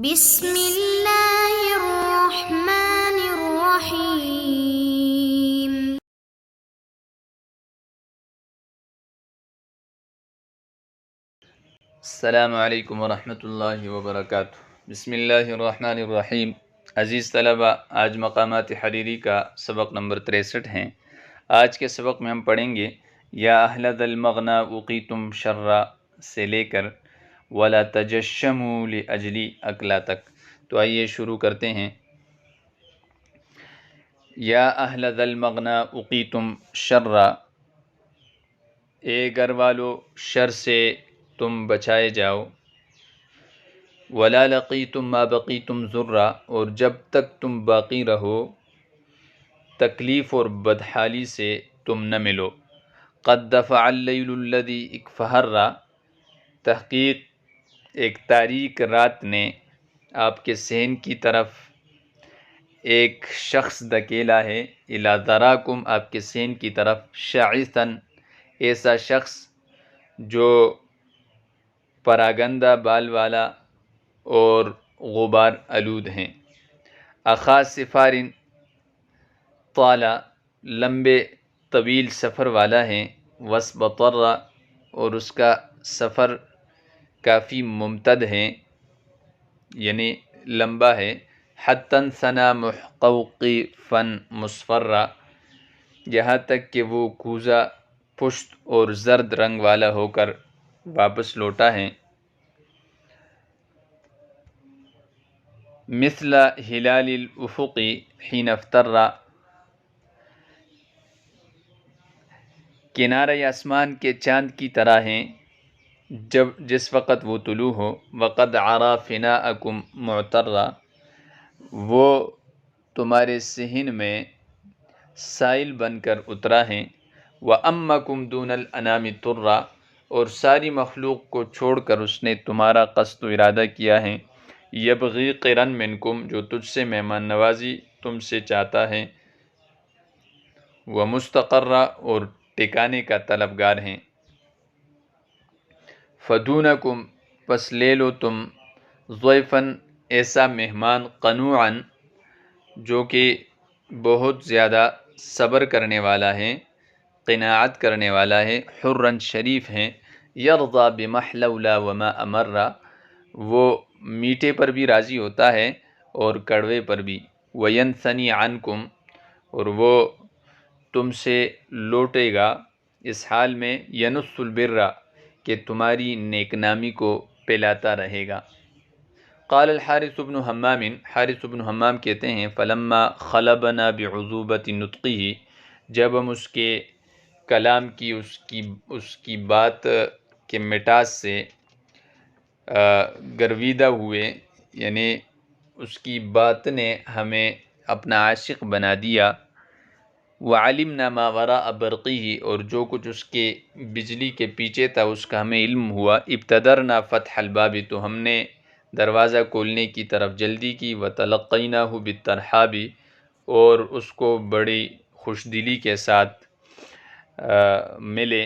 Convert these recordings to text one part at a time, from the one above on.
بسم اللہ الرحمن الرحیم۔ السلام علیکم ورحمۃ اللہ وبرکاتہ۔ بسم اللہ الرحمن الرحیم۔ عزیز طلبہ، آج مقامات حریری کا سبق نمبر 63 ہیں۔ آج کے سبق میں ہم پڑھیں گے یا اہل ذا المغنا وقیتم شرا سے لے کر ولا تجشموا لاجلی اکلا تک۔ تو آئیے شروع کرتے ہیں۔ یا اہل ذا المغنا وقیتم شرا، اے گھر والو شر سے تم بچائے جاؤ۔ ولا لقیتم ما بقیتم ضرا، اور جب تک تم باقی رہو تکلیف اور بدحالی سے تم نہ ملو۔ قد دفع اللیل الذی اکفہرا، تحقیق ایک تاریک رات نے آپ کے صحن کی طرف ایک شخص دھکیلا ہے۔ الی ذراکم، آپ کے صحن کی طرف، شاعثا، ایسا شخص جو پراگندہ بال والا اور غبار آلود ہیں۔ اخا سفار طالا، لمبے طویل سفر والا ہے۔ وسب طرا، اور اس کا سفر کافی ممتد ہے، یعنی لمبا ہے۔ حتن ثنا محقوقفا مصفرا، یہاں تک کہ وہ کوزہ پشت اور زرد رنگ والا ہو کر واپس لوٹا ہے۔ مثل ہلال الافق حین افترا، کنارہ آسمان کے چاند کی طرح ہیں جس وقت وہ طلوع ہو۔ وقد عرا فناءکم معترا، وہ تمہارے صحن میں سائل بن کر اترا ہے۔ وَأَمَّکُمْ دُونَ الْأَنَامِ تُرًّا، اور ساری مخلوق کو چھوڑ کر اس نے تمہارا قصد و ارادہ کیا ہے۔ یبغی قرن منکم، جو تجھ سے مہمان نوازی تم سے چاہتا ہے۔ ومستقرا، اور ٹھکانے کا طلبگار ہیں۔ فدونکم، پس لے لو تم، ضیفاً، ایسا مہمان، قنوعاً، جو کہ بہت زیادہ صبر کرنے والا ہے، قناعت کرنے والا ہے۔ حراً، شریف ہیں۔ یرضی بمحلولا وما امرا، وہ میٹھے پر بھی راضی ہوتا ہے اور کڑوے پر بھی۔ وینثنی عنکم، اور وہ تم سے لوٹے گا اس حال میں، ینص البر، کہ تمہاری نیک نامی کو پلاتا رہے گا۔ قال الحارث بن حمام، حارث بن حمام کہتے ہیں، فلما خلبنا بعذوبۃ نطقہ، جب ہم اس کے کلام کی اس کی بات کے مٹاس سے گرویدہ ہوئے، یعنی اس کی بات نے ہمیں اپنا عاشق بنا دیا۔ وعلمنا ما وراء برقہ، اور جو کچھ اس کے بجلی کے پیچھے تھا اس کا ہمیں علم ہوا۔ ابتدرنا فتح الباب، تو ہم نے دروازہ کھولنے کی طرف جلدی کی۔ وتلقیناہ بالترحاب، اور اس کو بڑی خوش دلی کے ساتھ ملے،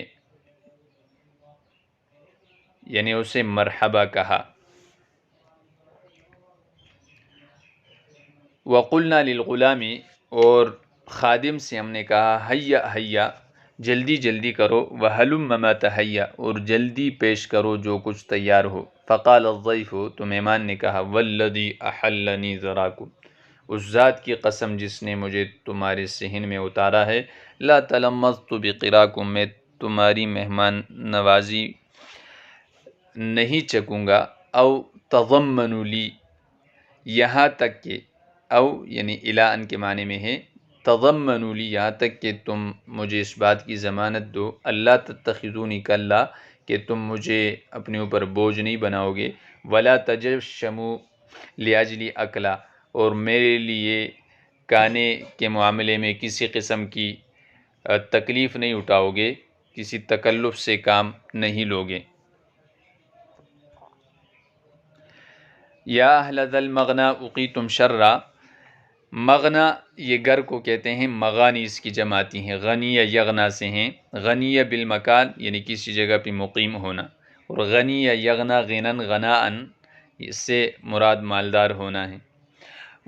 یعنی اسے مرحبا کہا۔ وقلنا للغلام، اور خادم سے ہم نے کہا، حیا حیا، جلدی جلدی کرو۔ وہلم ما تحیا، اور جلدی پیش کرو جو کچھ تیار ہو۔ فقال الضیف، تو مہمان نے کہا، والذی احلنی ذراکم، اس ذات کی قسم جس نے مجھے تمہارے صحن میں اتارا ہے، لا تلمذت بقراکم، میں تمہاری مہمان نوازی نہیں چکوں گا۔ او تضمنوا لی، یہاں تک کہ، او یعنی الی ان کے معنی میں ہے، تضمنوا لی، یہاں تک کہ تم مجھے اس بات کی ضمانت دو، اللہ تتخذونی کلا، کہ تم مجھے اپنے اوپر بوجھ نہیں بناؤ گے۔ ولا تجشموا لاجلی اکلا، اور میرے لیے کھانے کے معاملے میں کسی قسم کی تکلیف نہیں اٹھاؤ گے، کسی تکلف سے کام نہیں لوگے۔ یا اہل ذا المغنا وقیتم شرا، مغنا یہ گھر کو کہتے ہیں، مغانی اس کی جماعتی ہیں، غنیہ یغنا سے ہیں۔ غنیہ بالمکان، یعنی کسی جگہ پہ مقیم ہونا، اور غنیہ یغنا غنن غناءن، اس سے مراد مالدار ہونا ہے۔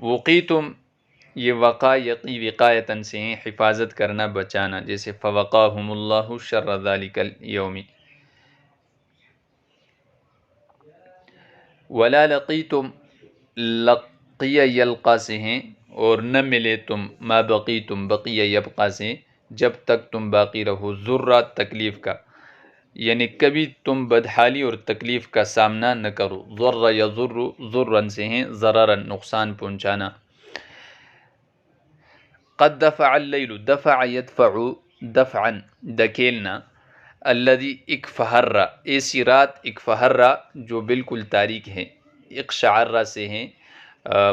وقیتم یہ وقا یقی وقایتاً سے ہیں، حفاظت کرنا بچانا، جیسے فوقاہم اللہ شر ذالک الیوم۔ ولا لقیتم لقی یلقا سے ہیں، اور نہ ملے تم ما بقیتم بقی یبقا سے جب تک تم باقی رہو، ذرہ تکلیف کا، یعنی کبھی تم بدحالی اور تکلیف کا سامنا نہ کرو۔ ضر یضر ضرن سے ہیں، ضررن نقصان پہنچانا۔ قد دفع اللیل دفع یدفع دفعا دکیلنا، الذی اکفہر ایسی رات اکفہر جو بالکل تاریک ہے، اقشعر سے ہیں،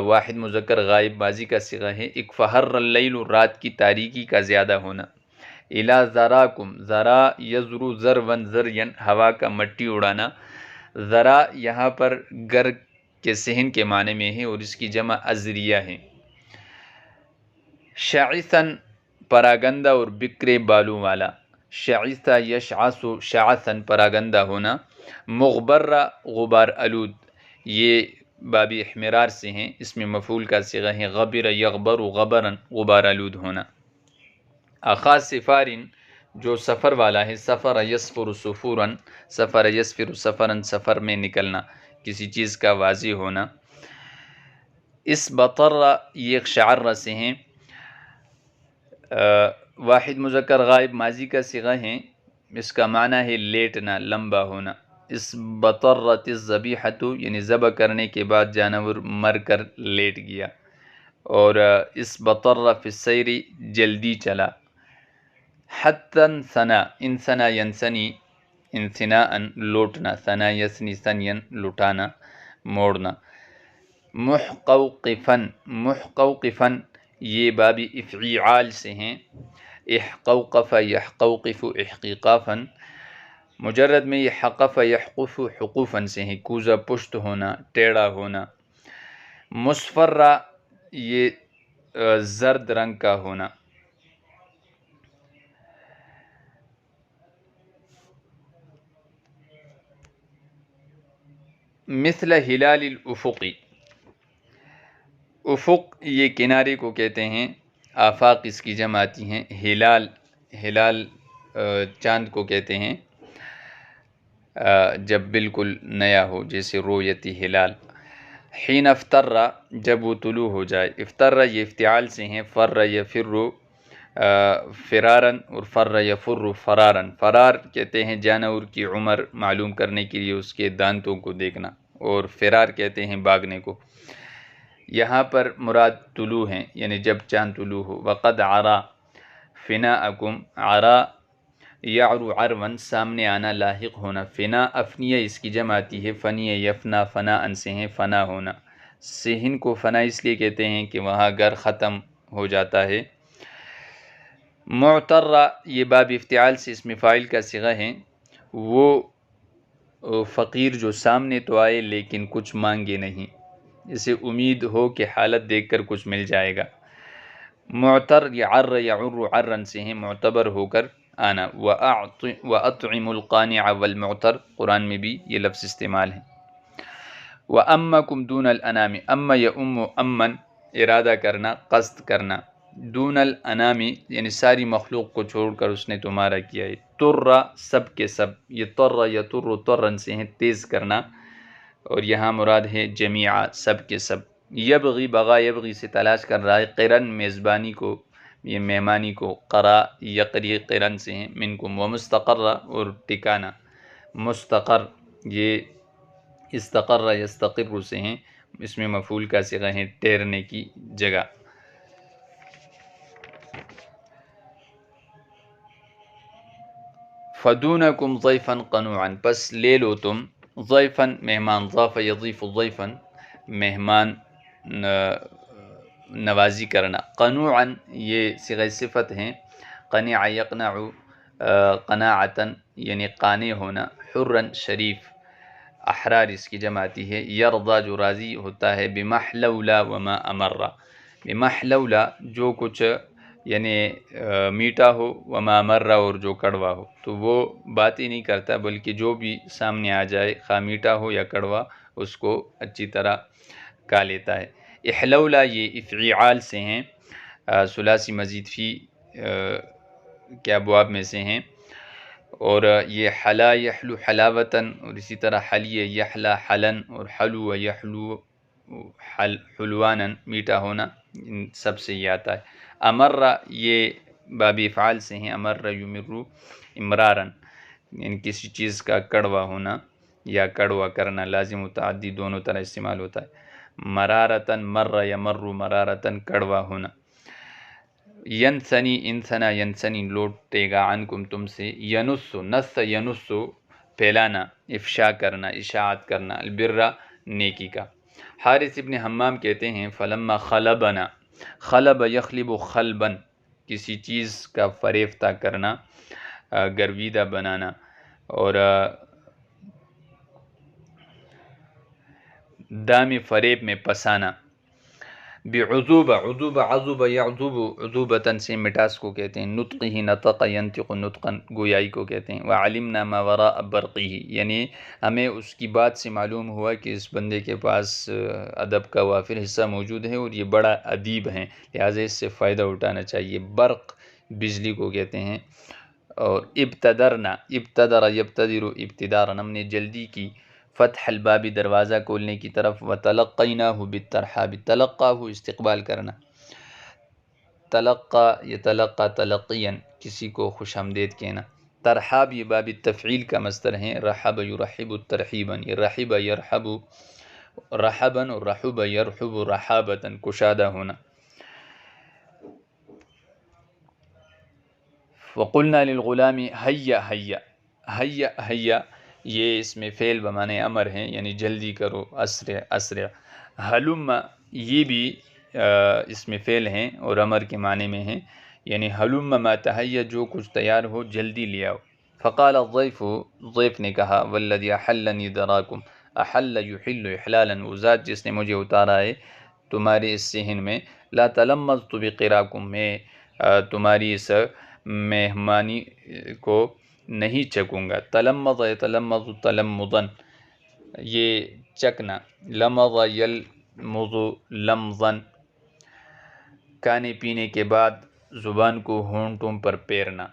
واحد مذکر غائب ماضی کا صیغہ ہے۔ اکفہر اللیل رات کی تاریکی کا زیادہ ہونا۔ الی ذراکم ذرا یزرو ذرون ذرین ہوا کا مٹی اڑانا۔ ذرا یہاں پر گر کے صحن کے معنی میں ہے اور اس کی جمع ازریہ ہے۔ شعثاً پراگندہ اور بکرے بالوں والا، شعث یشعث شعثاً پراگندہ ہونا۔ مغبرہ غبار آلود، یہ باب احمرار سے ہیں، اس میں مفعول کا صیغہ ہے۔ غبر یغبر غبراً غبار آلود ہونا۔ اخا سفارن جو سفر والا ہے، سفر یسفر سفوراً سفر یسفر سفراً سفر میں نکلنا، کسی چیز کا واضح ہونا۔ اس بطر یہ اقشعر سے ہیں، واحد مذکر غائب ماضی کا صیغہ ہے، اس کا معنی ہے لیٹنا، لمبا ہونا۔ اس بطرت الذبیحۃ یعنی ذبح کرنے کے بعد جانور مر کر لیٹ گیا، اور اس بطر فی السیر جلدی چلا۔ حتن ثنا انثنا ینثنی انثناء لوٹنا، ثنا یثنی ثنیا لٹانا موڑنا۔ محقوقفن محقوقفن یہ باب افعال سے ہیں، احقوقف یحقوقف احقیقافن، مجرد میں یہ حقف یحقف حقوفن سے ہیں، کوزہ پشت ہونا، ٹیڑھا ہونا۔ مصفرہ یہ زرد رنگ کا ہونا۔ مثل ہلال الافقی، افق یہ کنارے کو کہتے ہیں، آفاق اس کی جمع آتی ہیں۔ ہلال ہلال چاند کو کہتے ہیں جب بالکل نیا ہو، جیسے رویتی ہلال۔ حین افطر جب وہ طلوع ہو جائے، افطر یہ افتعال سے ہیں، فر یفر فرارن اور فر یفر فرارن۔ فرار کہتے ہیں جانور کی عمر معلوم کرنے کے لیے اس کے دانتوں کو دیکھنا، اور فرار کہتے ہیں بھاگنے کو۔ یہاں پر مراد طلوع ہیں، یعنی جب چاند طلوع ہو۔ وقد عرا فناءکم، عرا یعرو عرون سامنے آنا، لاحق ہونا۔ فنا افنیہ اس کی جمع آتی ہے، فنیہ یفنا فناء سے ہیں، فنا ہونا۔ صحن کو فنا اس لیے کہتے ہیں کہ وہاں گر ختم ہو جاتا ہے۔ معترہ یہ باب افتعال سے اس میں فاعل کا صیغہ ہے، وہ فقیر جو سامنے تو آئے لیکن کچھ مانگے نہیں، اسے امید ہو کہ حالت دیکھ کر کچھ مل جائے گا۔ معتر یعر یعر عرن سے ہیں، معتبر ہو کر آنا۔ وَأَطْعِمُ الْقَانِعَ وَالْمُعْتَرَ قرآن میں بھی یہ لفظ استعمال ہے۔ وَأَمَّكُمْ دُونَ الْأَنَامِ، اما یؤم امن ارادہ کرنا، قصد کرنا، دون الانام یعنی ساری مخلوق کو چھوڑ کر اس نے تمہارا کیا ہے۔ تر سب کے سب، یہ تر یتر ترن سے ہیں، تیز کرنا، اور یہاں مراد ہے جمیعہ سب کے سب۔ یبغی بغا یبغی سے تلاش کر رہا ہے، قرن میزبانی کو، یہ مہمانی کو، قرا یقری قرن سے ہیں، منکم ومستقر اور ٹکانا، مستقر یہ استقر یستقر سے ہیں، اس میں مفعول کا صیغہ ہے ٹھہرنے کی جگہ۔ فدونکم ضیفا قنوعا پس لے لو تم، ضیفا مہمان، ضاف یضیف ضیفا مہمان نوازی کرنا، قنوعا یہ صیغہ صفت ہیں، قنع یقنع قناعتا یعنی قانع ہونا، حرا شریف، احرار اس کی جمع آتی ہے۔ یرضا جو راضی ہوتا ہے، بمحلولا وما امرا، بمحلولا جو کچھ یعنی میٹھا ہو، وما مرہ اور جو کڑوا ہو، تو وہ بات ہی نہیں کرتا بلکہ جو بھی سامنے آ جائے، خواہ میٹھا ہو یا کڑوا، اس کو اچھی طرح کھا لیتا ہے۔ احلولا یہ افعال سے ہیں، ثلاثی مزید فی کے ابواب میں سے ہیں، اور یہ حلا یحلو حلاوتاً، اور اسی طرح حلی یحلا حلن، اور حلو یحلو حلوانا میٹھا ہونا، ان سب سے یہ آتا ہے۔ امرہ یہ باب افعال سے ہیں، امرہ یمرو امرارن، یعنی کسی چیز کا کڑوا ہونا یا کڑوا کرنا، لازم متعدی دونوں طرح استعمال ہوتا ہے۔ مرارتن مرہ یمرو مرارتن کڑوا ہونا۔ ینثنی انثنا ینثنی لوٹے گا، عنکم تم سے، ینسو نس ینسو پھیلانا، افشا کرنا، اشاعت کرنا، البرہ نیکی کا۔ حارث ابن حمام کہتے ہیں فلما خلبنا، خلب یخلب خلبن، کسی چیز کا فریفتہ کرنا، گرویدہ بنانا، اور دام فریب میں پسانا۔ بعذوبہ، عذوبہ عذوبہ یعذوب عذوبتاً سے مٹاس کو کہتے ہیں۔ نطقہ نطق ینطق نطقاً گویائی کو کہتے ہیں۔ وعلمنا ما وراء برقہ، یعنی ہمیں اس کی بات سے معلوم ہوا کہ اس بندے کے پاس ادب کا وافر حصہ موجود ہے اور یہ بڑا ادیب ہیں، لہٰذا اس سے فائدہ اٹھانا چاہیے۔ برق بجلی کو کہتے ہیں۔ اور ابتدرنا، ابتدر یبتدر ابتدارا، ہم نے جلدی کی، فتح البابی دروازہ کھولنے کی طرف، وتلقیناہ بالترحاب، تلقاہ استقبال کرنا، تلقا یتلقا تلقیاً کسی کو خوش آمدید کہنا۔ ترحاب یہ باب تفعیل کا مصدر ہیں، رحب یرحب ترحیبا، یہ رحب یرحب رحبا، اور رحب یرحب رحابتاً کشادہ ہونا۔ وقلنا للغلام حیا حیا، حیا حیا یہ اس میں فعل بمعنی امر ہیں، یعنی جلدی کرو، اسرع اسرع۔ حلم یہ بھی اس میں فعل ہیں اور امر کے معنی میں ہیں، یعنی حلم ما تحیا، جو کچھ تیار ہو جلدی لے آؤ۔ فقال الضیف، ضیف نے کہا والذی احلنی دراکم، احل یحل احلالا، وہ ذات جس نے مجھے اتارا ہے تمہارے اس صحن میں، لا تلمذت بقراکم، میں تمہاری اس مہمانی کو نہیں چکوں گا۔ تلمذ یتلمذ تلمذاً، یہ چکنا، لمض یلمض لمضاً، کھانے پینے کے بعد زبان کو ہونٹوں پر پیرنا،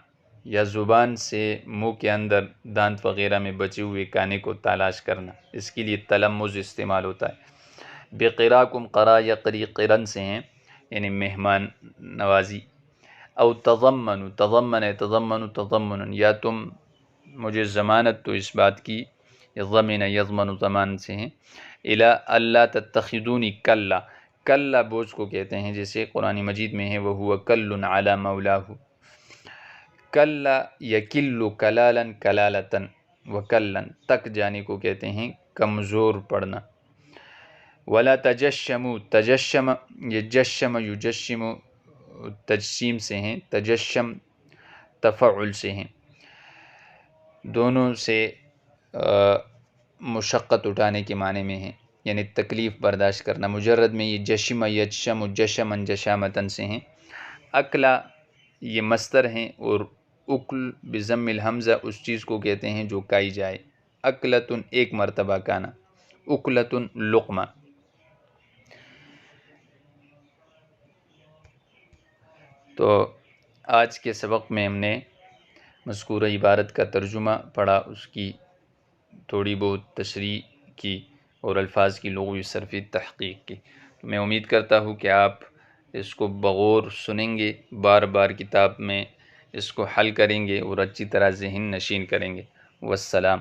یا زبان سے منہ کے اندر دانت وغیرہ میں بچے ہوئے کھانے کو تلاش کرنا، اس کے لیے تلمذ استعمال ہوتا ہے۔ بقراکم، قرا یقری قرن سے ہیں، یعنی مہمان نوازی۔ او تضمن، تضمن تضمن تضمن، یا تم مجھے ضمانت تو اس بات کی، ضمن یضمن ضمان سے ہیں۔ الا اللہ تتخذونی کلا، کلا بوجھ کو کہتے ہیں، جیسے قرآن مجید میں ہے وہو کل علی مولاہ، کلا یکل کلالا کلالتاً، وکلن تک جانے کو کہتے ہیں کمزور پڑنا۔ ولا تجشموا، تجشم یہ جشم یجشم تجسیم سے ہیں، تجشم تفعل سے ہیں، دونوں سے مشقت اٹھانے کے معنی میں ہیں، یعنی تکلیف برداشت کرنا۔ مجرد میں یہ جشم یجشم جشمن جشامتن سے ہیں۔ اکلا یہ مصدر ہیں، اور اکل بضم الحمزہ اس چیز کو کہتے ہیں جو کھائی جائے۔ اکلتن ایک مرتبہ کھانا، اکلتن لقمہ۔ تو آج کے سبق میں ہم نے مذکورہ عبارت کا ترجمہ پڑھا، اس کی تھوڑی بہت تشریح کی اور الفاظ کی لغوی صرفی تحقیق کی۔ تو میں امید کرتا ہوں کہ آپ اس کو بغور سنیں گے، بار بار کتاب میں اس کو حل کریں گے اور اچھی طرح ذہن نشین کریں گے۔ والسلام۔